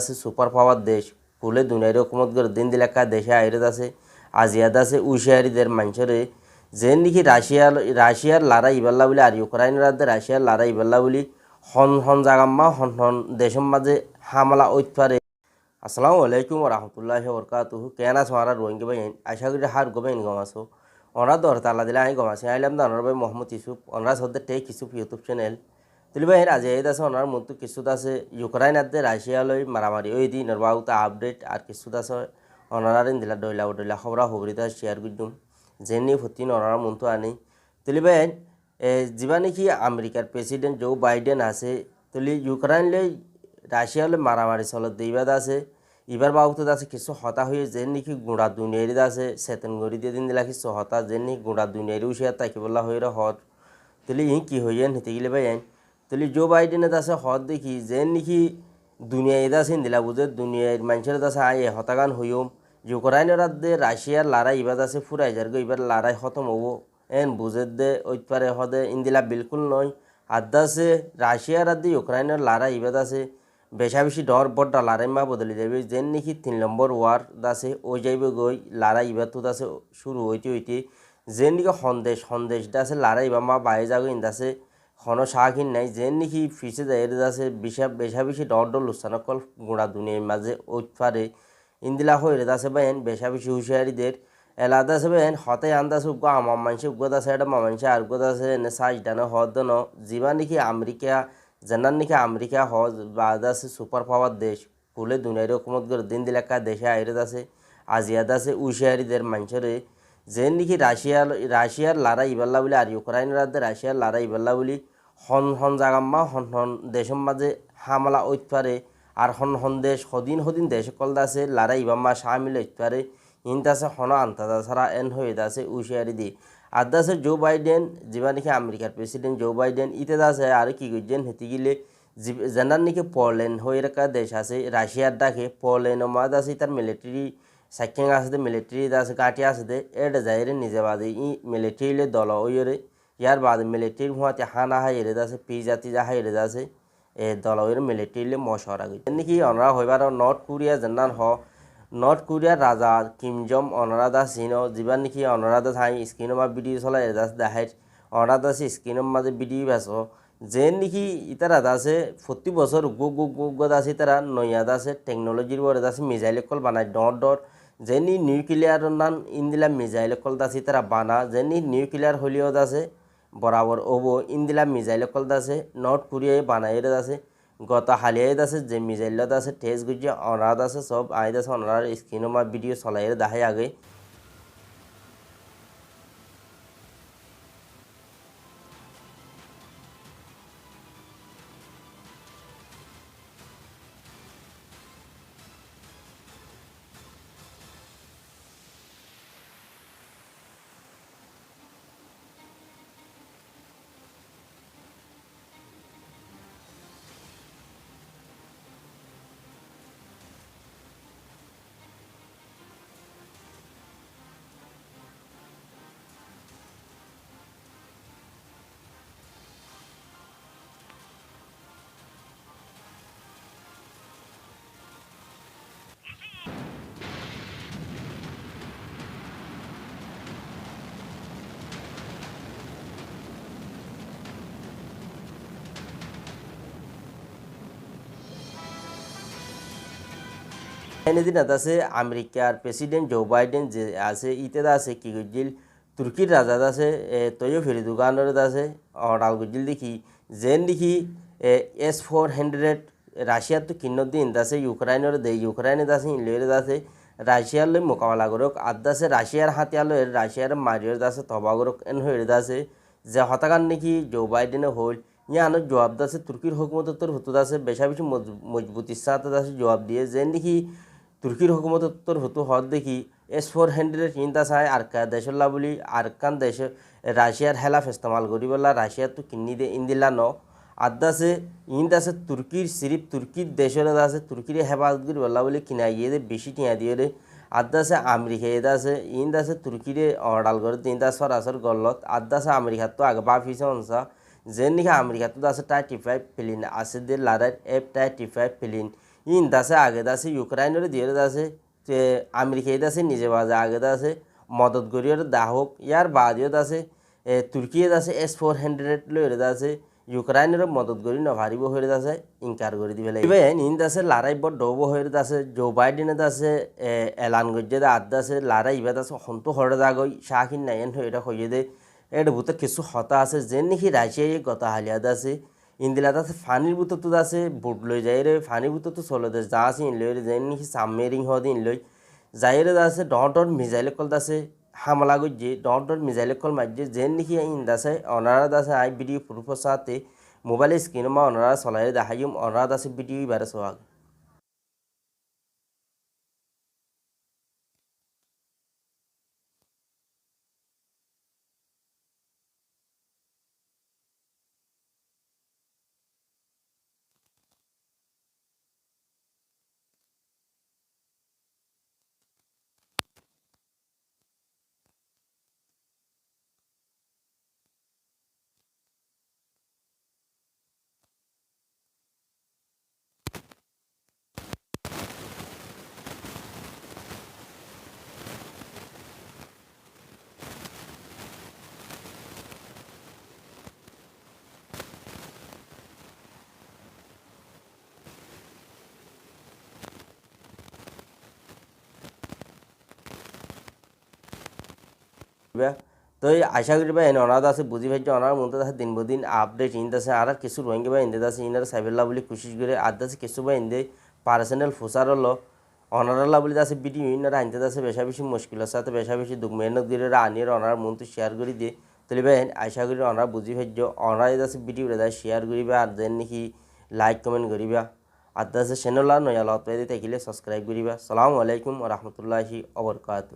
আছে super power দেশ কুলে দুনিয়ার হুকুমত করে দিন দিলাকা দেশে আইরে আছে আজিয়াদ আছে উশিয়ারিদের মানুষরে যে নাকি রাশিয়ার লড়াই ইবাল্লা বলে আর ইউক্রাইনের রাজ্যে রাশিয়ার লড়াই ইবাল্লা বলি হন হন জাগাম্মা হন হন দেশের মাঝে হামলা ঐতফারে। আসসালামু আলাইকুম রহমতুল্লাহি বরকাতুহু কেনা সোয়ারা রোহিঙ্গা ভাই আশা করি হার গোবেন গমাসো ওরা দর তালা দিলে আমি গমাসি আইলাম দানোর ভাই মোহাম্মদ ইউসুফ ওনারা সদ্যে টেক ইউসুফ ইউটিউব চ্যানেল তুলি ভাই আজ এই আছে ওনার মতো কিছু আছে ইউক্রাইন আদে রাশিয়া লই মারামারি ওই দিন বাউতা আপডেট আর কিছু আছে ওনারা দিলা ডইলা খবরা খবরিতা শেয়ার করদুম যেনি ফতিন ওনারা মতো আনি তুলি ভাই যা নাকি আমেরিকার প্রেসিডেন্ট জো বাইডেন আছে তুলি ইউক্রাইন লই রাশিয়া লই মারামারি চলত দিবাদ আছে এবার বাবুত আছে কিছু হতা হয়ে যে নাকি গুঁড়া দুনিয়ারি আছে চেতন গড়ি দিয়ে দিন দিলা কিছু হতা যে নাকি গুঁড়া দুনিয়ারি উঠিয়া তাকি বলা হয়ে হত তুলি ই কি হইয়ে হেঁটে গেলে ভাই তুলি জো বাইডেনের আছে হত দেখি যে নাকি দুনিয়া এদা আছে দিলা বুঝে দুনিয়ার মানুষের আছে আয় হতাগান হইম ইউক্রাইনের রাজ্যে রাশিয়ার লড়াই এবার আছে ফুরাই যার গো এবার লড়াই খতম হবো এন বুঝে দে ওই পারে হদে ইন্দিলা বিলকুল নয় আদা আছে রাশিয়ার রাজ্যে ইউক্রাইনের লড়াই এবার আছে বেশা বেশি ডর বড় লড়াই মা বদলে যাবে যেন নাকি 3 নম্বর ওয়ার আছে ওই যাইবে গই লড়াই এবার তো আছে শুরু হইতে যেন নাকি সন্দেশটা আছে লড়াই বা মা বাইরে যাগো ইন্দাছে হন শাহিন নাই যেন নাকি ফিসে যায় আছে বেশা বেশি ডর লুসানকল গোড়া দুনিয়ার মাঝে ওই পারে ইন্দিলা হয়ে আছে বা এন বেশা বেশি হুঁশিয়ারিদের এলাদা আছে বা এন হতে আন্দাজ উগ্গ আমার মানুষের উগ্গত আছে এটা মা মানুষের আর উগ্গত আছে এনে সাইজ ডানো হদ ন যা নাকি আমেরিকা জানার নাকি আমেরিকা হজ বাদ আছে সুপার পাওয়ার দেশ কুলে দুনিয়ার হুকুমত করে দিন দিলাকা দেশে আইরে আছে আজিয়াদ আছে উশিয়ারিদের মানুষরে যে নাকি রাশিয়ার লড়াই ইবাল্লা বলি আর ইউক্রাইনের রাজ্যে রাশিয়ার লড়াই ইবাল্লা বলি হন হন জাগাম্মা হন হন দেশের মাঝে হামলা ঐতপারে আর হন হন দেশ হদিন দেশ কলদা আছে লড়াই ইবাম্মা সামিল ঐতপারে ইনতে আছে হন আন্তাজা ছাড়া এন হয়ে আছে উশিয়ারি দি আদা আছে জো বাইডেন যা নাকি আমেরিকার প্রেসিডেন্ট জো বাইডেন ইতে আছে আর কি করছেন হেঁটে গেলে যেনার নাকি পোল্যান্ড হয়ে রাখা দেশ আছে রাশিয়ার ডাকে পোল্যান্ডের মাঝ আছে তার মিলিটারি সাক্ষাং আছে মিলিটারি আছে কাটি আছে এটা যাই নিজে বাদে ই মিলিটারি দল ওইরে ইয়ার বাদে মিলিটারি হুয়াতে হানা হাই এরে আছে পি জাতি যা হাই এরে আছে এ দল ওইরে মিলিটারি মশরা গেছে নাকি অনরা হইবার নর্থ কোরিয়া যেনার নর্থ কোরিয়ার রাজা কিম জং অনরাধা সিন যা নাকি অনরাধা থাই স্ক্রিনের মা ভিডিও চলাই দেখায় অনরাধা আছে স্ক্রিনের মাঝে ভিডিও বেস যে নাকি ইতারা আছে প্রতি বছর উগ্গত আছে তারা নয়াদ আছে টেকনোলজির বড় আছে মিসাইল কল বানায় ডর যেনি নিউক্লিয়ার নান ইন্দিলা মিসাইল কল আছে তারা বানা যেনি নিউক্লিয়ার হলিও আছে বরাবর ওবো ইন্দিলা মিসাইল কল আছে নর্থ কোরিয়ায় বানাই আছে গত হালিয়াই আছে যে মিসাইলত আছে টেস্ট গুজিয়ে অনারাধ আছে সব আইদ আছে অনার স্ক্রিনও মা ভিডিও চলাই দেখাই আগে দিন আছে আমেরিকার প্রেসিডেন্ট জো বাইডেন যে আছে ইতে আছে কি গজিল তুর্কির রাজা আছে তৈয় ফেরি দোকানের আছে অর্ডাল গজিল দেখি যেন দেখি S-400 রাশিয়ার তো কিন্ন দিন আছে ইউক্রাইনের দে ইউক্রাইনের আছে ইংল্যান্ডের আছে রাশিয়ার লই মোকাবেলা করক আদা আছে রাশিয়ার হাতিয়ার লই রাশিয়ার মারিয়র আছে তবাগরক এন হয়ে আছে যে হতাকার নাকি জো বাইডেনে হল ইয়ানো জবাব আছে তুর্কির হুকুমত তোর হতো আছে বেশা বেশি মজবুতির সাথে আছে জবাব দিয়ে যেন দেখি তুর্কির হুকুমত তোর হতো হদ দেখি S-400 চিন্তা চায় আর কা দেশল্লা বলি আর কান দেশ রাশিয়ার হেলাফ ইস্তেমাল করি বলা রাশিয়ার তো কিনি দে ইন্দিলা ন আদা আছে আছে তুর্কির সিরিপ তুর্কির দেশের আছে তুর্কির হেফাজত করি বলা বলি কিনা ইয়ে বেশি টিয়া দিয়ে রে আদা আছে আমেরিকা এদা আছে আছে তুর্কিরে অর্ডাল করে তিনটা সরাসর গলত আদা আছে আমেরিকার তো আগে বাফিছে অনসা যে নাকি আমেরিকা তো আছে 35 প্লেন আছে দে লারার F-35 প্লেন ইন দাসে আগে দাসে ইউক্রাইনের দিয়ে দাসে আমেরিকায় দাসে নিজে বাজে আগে দাসে মদত গরিয়র দাহক ইয়ার বাদিও দাসে তুর্কিয়ে দাসে S-400 লইরে দাসে ইউক্রাইনের মদত করি নভারিব হয়ে দাসে ইনকার করে দিবে লাগবে ইন দাসে লড়াই বড় ডব হয়ে দাসে জো বাইডেনে দাসে এলান গজ্জে দা আদ দাসে লড়াই ইবা দাসে হন্তু হরে দাগই শাকিন নাইন হয়ে হয়ে দে এটা বুতে কিছু হতা আছে যে নাকি রাশিয়ায় গতা হালিয়া দাসে ইন্দিলা দাসে ফানির বুতো তো দাসে বুট লই যাই রে ফানির বুতো তো চলে দাস যা আছে ইন লই রে যে নাকি সাবমেরিং হদ ইন লই যাই রে দাসে ডট মিসাইল কল দাসে হামলা গজ্জে ডট মিসাইল কল মাঝে যে নাকি ইন দাসে অনারা দাসে আই ভিডিও প্রুফ সাথে মোবাইল স্ক্রিন মা অনারা চলাই দেখাইম অনারা দাসে ভিডিও বারে সোয়াগ তো আশা করি বা এনে অনাথ আছে বুঝি ভাই অনার মধ্যে আছে দিন বদিন আপডেট ইনতেছে আর কিছু রোহিঙ্গা বা ইন্দে আছে ইনার সাইবেল্লা বলে কোশিশ করে আদাছে কিছু বা ইন্দে পার্সোনাল ফুসার হলো অনারাল্লা বলে আছে ভিডিও ইনারা আনতে আছে বেশা বেশি মুশকিলের সাথে বেশা বেশি দুঃখ মেহনত করে আনিয়ে অনার মন তো শেয়ার করে দিয়ে তাহলে ভাই আশা করি অনার বুঝি ভাই অনার আছে ভিডিও শেয়ার করিবা আর দেন নাকি লাইক কমেন্ট করিবা আর দাসে চ্যানেল নয়া লত থাকিলে সাবস্ক্রাইব করিবা সালামু আলাইকুম ওয়া রাহমাতুল্লাহি ওয়া বারাকাতুহু।